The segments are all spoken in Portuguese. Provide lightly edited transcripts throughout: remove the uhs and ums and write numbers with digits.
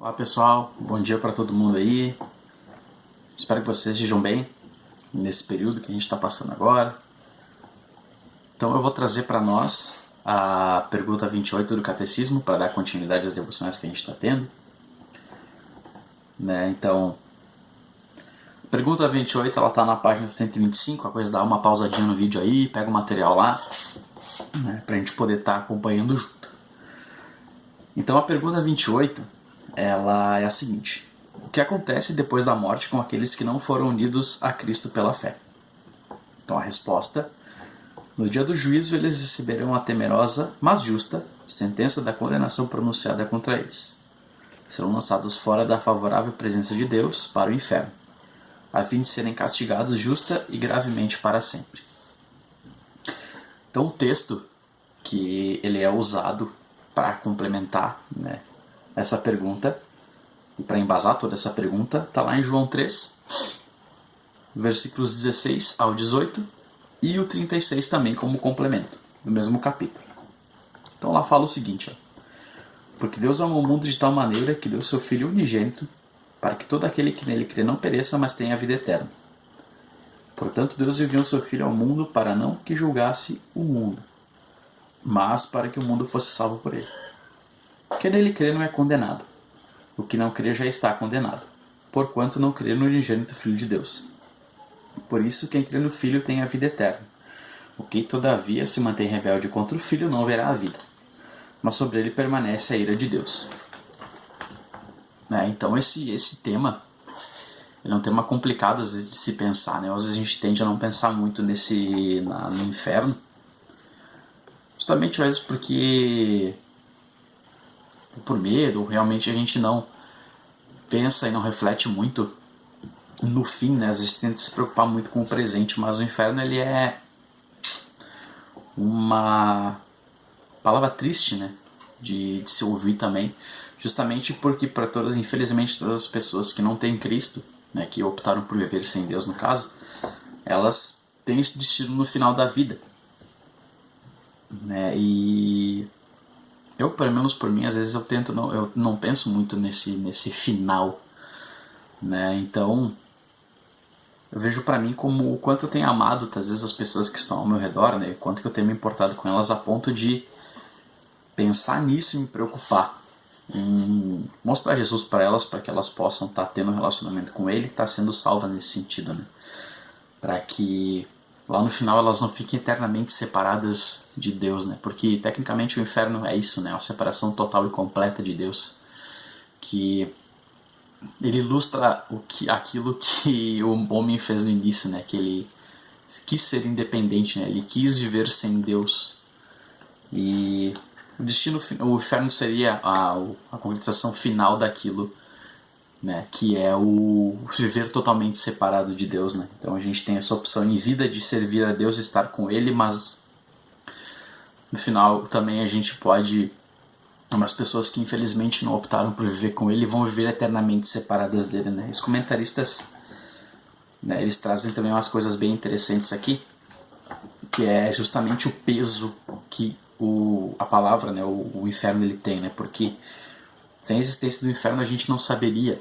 Olá pessoal, bom dia para todo mundo aí. Espero que vocês estejam bem nesse período que a gente está passando agora. Então eu vou trazer para nós a pergunta 28 do Catecismo para dar continuidade às devocionais que a gente está tendo. Então, a pergunta 28 ela está na página 125, a coisa dá uma pausadinha no vídeo aí, pega o material lá, para a gente poder estar acompanhando junto. Então a pergunta 28 ela é a seguinte: o que acontece depois da morte com aqueles que não foram unidos a Cristo pela fé? Então a resposta: no dia do juízo eles receberão a temerosa, mas justa, sentença da condenação pronunciada contra eles. Serão lançados fora da favorável presença de Deus para o inferno, a fim de serem castigados justa e gravemente para sempre. Então o texto que ele é usado para complementar, essa pergunta e para embasar toda essa pergunta está lá em João 3, versículos 16 ao 18 e o 36 também como complemento do mesmo capítulo. Então lá fala o seguinte: porque Deus amou o mundo de tal maneira que deu seu Filho unigênito para que todo aquele que nele crê não pereça, mas tenha a vida eterna. Portanto, Deus enviou seu Filho ao mundo para não que julgasse o mundo, mas para que o mundo fosse salvo por ele. Quem nele crê não é condenado. O que não crê já está condenado, porquanto não crê no unigênito Filho de Deus. Por isso, quem crê no Filho tem a vida eterna. O que, todavia, se mantém rebelde contra o Filho não verá a vida, mas sobre ele permanece a ira de Deus. Então esse tema ele é um tema complicado às vezes de se pensar. Às vezes a gente tende a não pensar muito no inferno, justamente às vezes porque por medo, ou realmente a gente não pensa e não reflete muito no fim, Às vezes tenta se preocupar muito com o presente, mas o inferno ele é uma palavra triste, de se ouvir também, justamente porque para todas, infelizmente, todas as pessoas que não têm Cristo, que optaram por viver sem Deus no caso, elas têm esse destino no final da vida, E eu, pelo menos por mim, às vezes eu não penso muito nesse final, Então eu vejo pra mim como o quanto eu tenho amado, às vezes, as pessoas que estão ao meu redor, O quanto que eu tenho me importado com elas a ponto de pensar nisso e me preocupar em mostrar Jesus para elas, para que elas possam estar tendo um relacionamento com Ele e estar sendo salvas nesse sentido, Para que lá no final elas não fiquem eternamente separadas de Deus, Porque tecnicamente o inferno é isso, Uma separação total e completa de Deus, que ele ilustra aquilo que o homem fez no início, Que ele quis ser independente, Ele quis viver sem Deus. E o inferno seria a concretização final daquilo, que é o viver totalmente separado de Deus, Então a gente tem essa opção em vida de servir a Deus e estar com Ele, mas no final também a gente pode, umas pessoas que infelizmente não optaram por viver com Ele vão viver eternamente separadas dele, Os comentaristas, eles trazem também umas coisas bem interessantes aqui, que é justamente o peso que a palavra, o inferno ele tem, Porque sem a existência do inferno a gente não saberia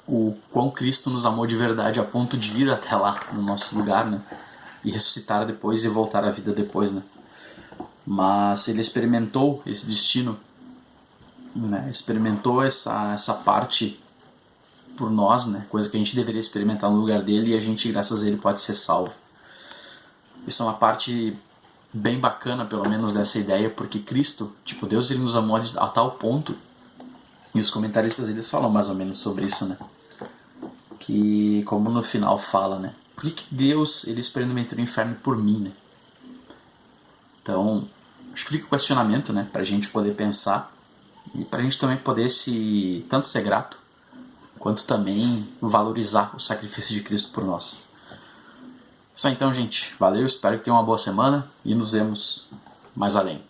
o quão Cristo nos amou de verdade a ponto de ir até lá no nosso lugar, E ressuscitar depois e voltar à vida depois, Mas ele experimentou esse destino, experimentou essa parte por nós, Coisa que a gente deveria experimentar no lugar dele, e a gente, graças a ele, pode ser salvo. Isso é uma parte bem bacana, pelo menos, dessa ideia, porque Cristo, Deus, ele nos amou a tal ponto, e os comentaristas eles falam mais ou menos sobre isso, Que, como no final fala, por que Deus ele experimentou o inferno por mim, Então, acho que fica o questionamento, pra gente poder pensar e pra gente também poder tanto ser grato, quanto também valorizar o sacrifício de Cristo por nós. Isso aí então, gente. Valeu, espero que tenham uma boa semana e nos vemos mais além.